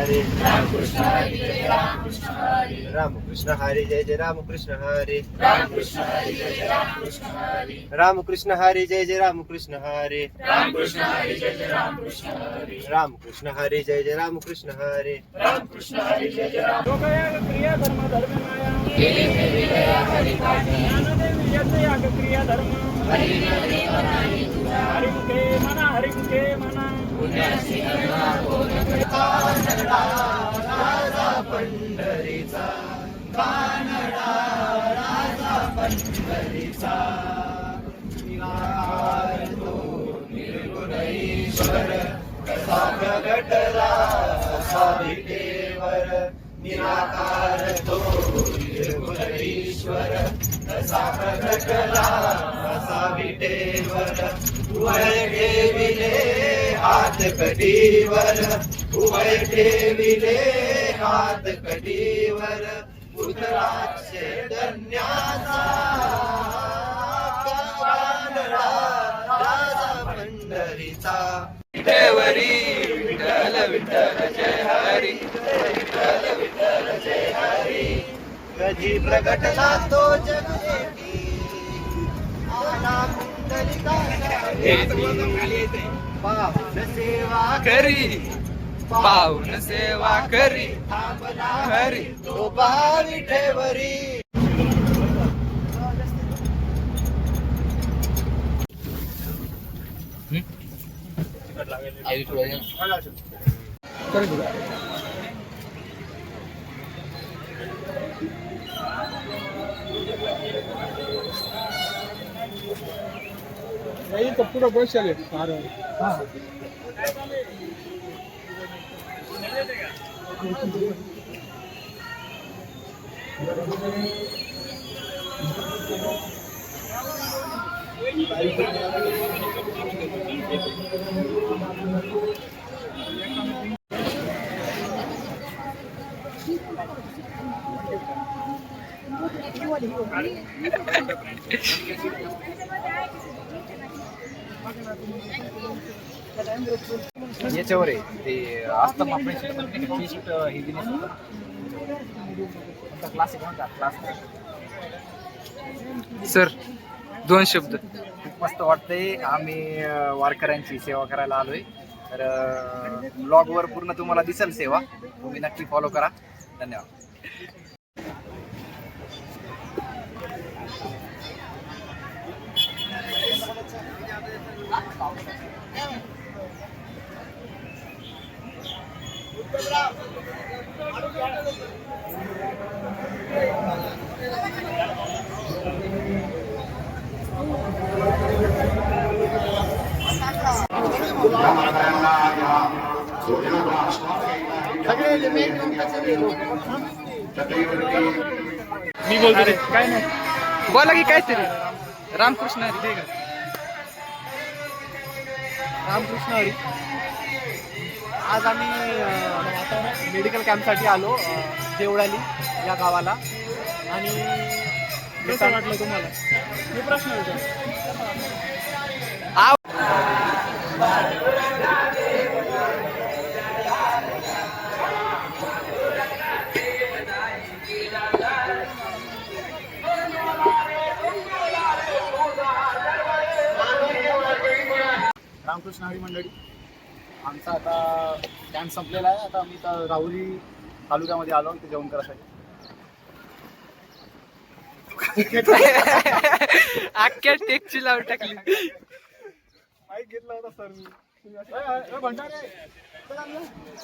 हरे, राम कृष्ण हरे जय जय राम कृष्ण हरे, राम कृष्ण हरे जय जय राम कृष्ण हरे, राम कृष्ण हरे जय जय राम कृष्ण हरे, राम कृष्ण हरे जय जय राम कृष्ण हरे, राम कृष्ण हरे जय जय राम कृष्ण हरे, राम कृष्ण हरे जय जय राम कृष्ण हरे, राम कृष्ण हरे जय जय राम क्रिया धर्म धर्म माया केले हे विलया हरिपाठी, ज्ञानदेवी यज्ञ याग क्रिया धर्म हरि हरि मनाई तुझा, हरिमुखे मना हरिमुखे मना पुण्यासी गंगा कोण कानडा राजा पंढरीचा, कानडा राजा पंढरीचा, निराकार तो निर्गुण ईश्वर कसा प्रगटला असा विटेवर, निराकार तो निर्गुण ईश्वर कसा प्रगटला असा विटेवर, उभय ठेविले हात कटीवर, उभय ठेविले हात कटीवर, उतराक्ष धन्याचा कानडा राजा पंढरीचा, विठेवरी विठ्ठल विठ्ठल जय हरी, विठ्ठल विठ्ठल जय हरी, कधी प्रगटला तो जगदेवी आला कुंडलिकाच्या पावन सेवा करी पाहुन सेवा करी थांबला हरी तो पहा विठेवरी. नाही तर पुढं बसले याच्यावर आहे ते असतं ऑपरेशन टी शर्ट हे दिनेश क्लासिक म्हणतात क्लास. सर 2 शब्द. खूप मस्त वाटतंय. आम्ही वारकऱ्यांची सेवा करायला आलोय. तर ब्लॉगवर पूर्ण तुम्हाला दिसेल सेवा, तुम्ही नक्की फॉलो करा. धन्यवाद. मी बोलतो रे काय नाही. बोला की काहीतरी. रामकृष्ण हरी. रामकृष्ण हरी. आज आम्ही मेडिकल कॅम्पसाठी आलो देवळाली या गावाला. आणि कसं वाटलं तुम्हाला हे प्रश्न विचार. रामकृष्ण हरी मंडळी, आमचा आता कॅम्प संपलेला आहे. आता आम्ही राहुरी तालुक्यामध्ये आलो ते जेवण करायसाठी. अख्ख्या टेकची लावून टाकली. माईक घेतला होता सर मी.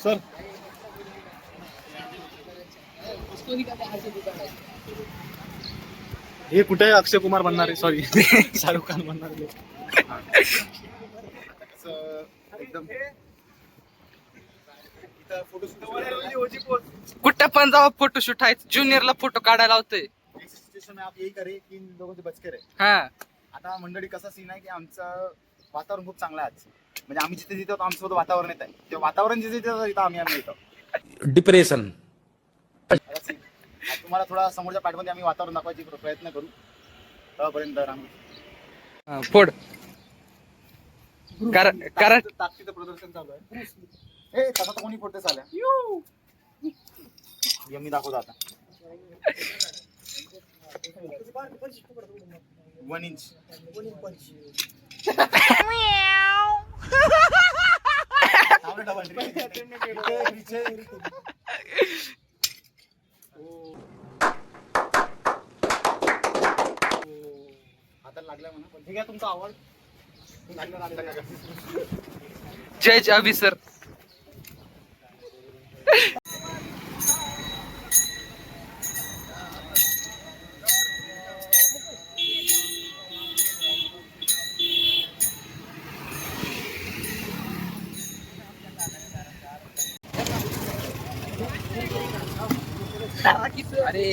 सर हे कुठे अक्षय कुमार बनणार आहे, सॉरी शाहरुख खान बनणार आहे. एकदम कुठं पण जाऊ फोटोशूट आहे. ज्युनियरला फोटो काढायला लावतोय. सिचुएशन में आप यही करे की इन लोगों से बच के रहे. हा आता मंडळी कसा सीन आहे की आमचं वातावरण खूप चांगलं आहे आज. म्हणजे आम्ही जिथे जिथे होतो आमच्यासोबत वातावरण येत आहे. ते वातावरण जिथे जिथे तिथं आम्ही येतो. डिप्रेशन. तुम्हाला थोडा समोरच्या पॅटमध्ये आम्ही वातावरण दाखवायचे प्रयत्न करू. तोपर्यंत फोड. कारण ताकदीचं प्रदर्शन चालू आहे. ए तसा तर कोणी फोडते चाल्या मी दाखवतो आता 1 इंच आता लागला म्हणा पण ठीक आहे तुमचा आवड जज अभि सर. अरे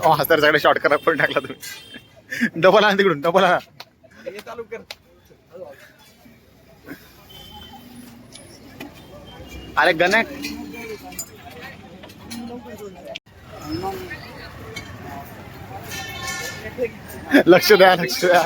हस्तर सगळे शॉर्ट करा पण टाकला तुम्ही डबल आणा तिकडून डबल आणा चालू कर. अरे गणक लक्ष द्या लक्ष द्या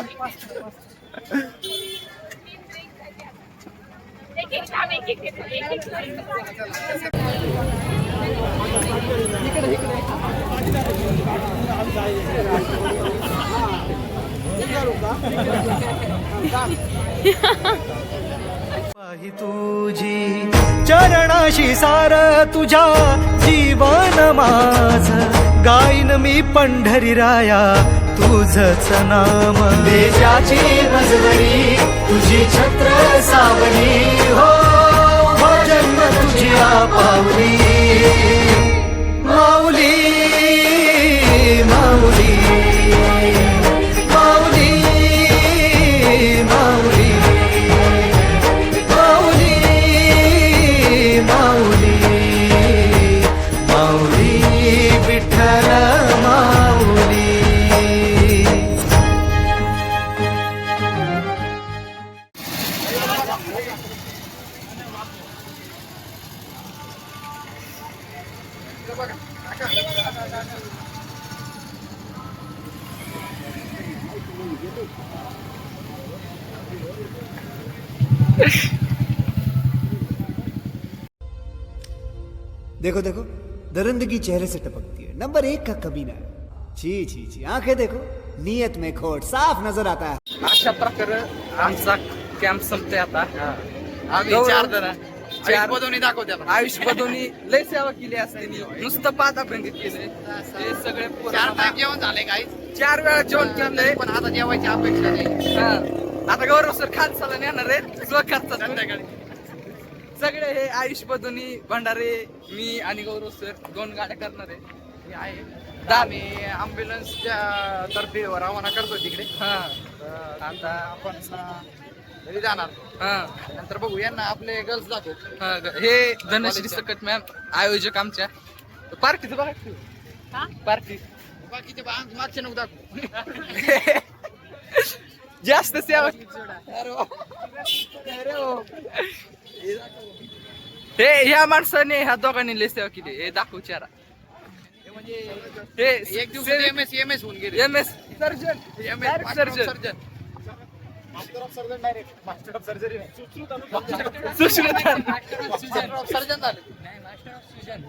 पाहि तुझी चरणाशी सार तुझ्या जीवन माझ गाईन मी पंढरीराया तुझच नाम देशाची मजवरी तुझी छत्र सावली हो जन्म तुझ्या पावली माऊली माऊली माऊली माऊली माऊली माऊली माऊली विठ्ठल माऊली. देखो देखो दरिंदगी चेहरे से टपकती है. नंबर 1 का कमीना है. छी छी छी आंखें देखो नियत में खोट साफ नजर आता है. अशा प्रकारे आमचा कॅम्प संपतोय आता. आम्ही गौरव- 4 जण चार- बदवणी दाखवते आता. आयुष बदोनी लय सेवा केली असते नुसतं पादाभ्रंगी केलंय हे सगळे पोरं 4 टाइम जेवण झाले काही 4 वेळा जेवण केलंय. पण आता जेवायची अपेक्षा नाही हा. आता गौरव सर खान साला येणार आहेत स्वखर्चात संध्याकाळी. सगळे हे आयुष बदोनी भंडारे मी आणि गौरव सर 2 गाड्या करणार आहे. हे आहे आम्ही अँब्युलन्सच्या तर्फे रवाना करतो तिकडे हा आता आपण घरी जाणार हा नंतर बघू यांना आपले गर्ल्स दाखव हा. हे धनश्री सकट मॅम आयोजक आमच्या पार्टीचं बघा की. पार्टी बाकीचे मागचे नको दाखव जास्त सेवा अरे वा. अरे वा. हे ह्या माणसाने ह्या दोघांनी लय सेवा केली. हे दाखव चारा म्हणजे हे एक दिवस एमएस होऊन गेले M S surgeon surgeon master of surgeon direct master of surgery Sushruta surgeon झाले नाही मास्टर ऑफ सर्जन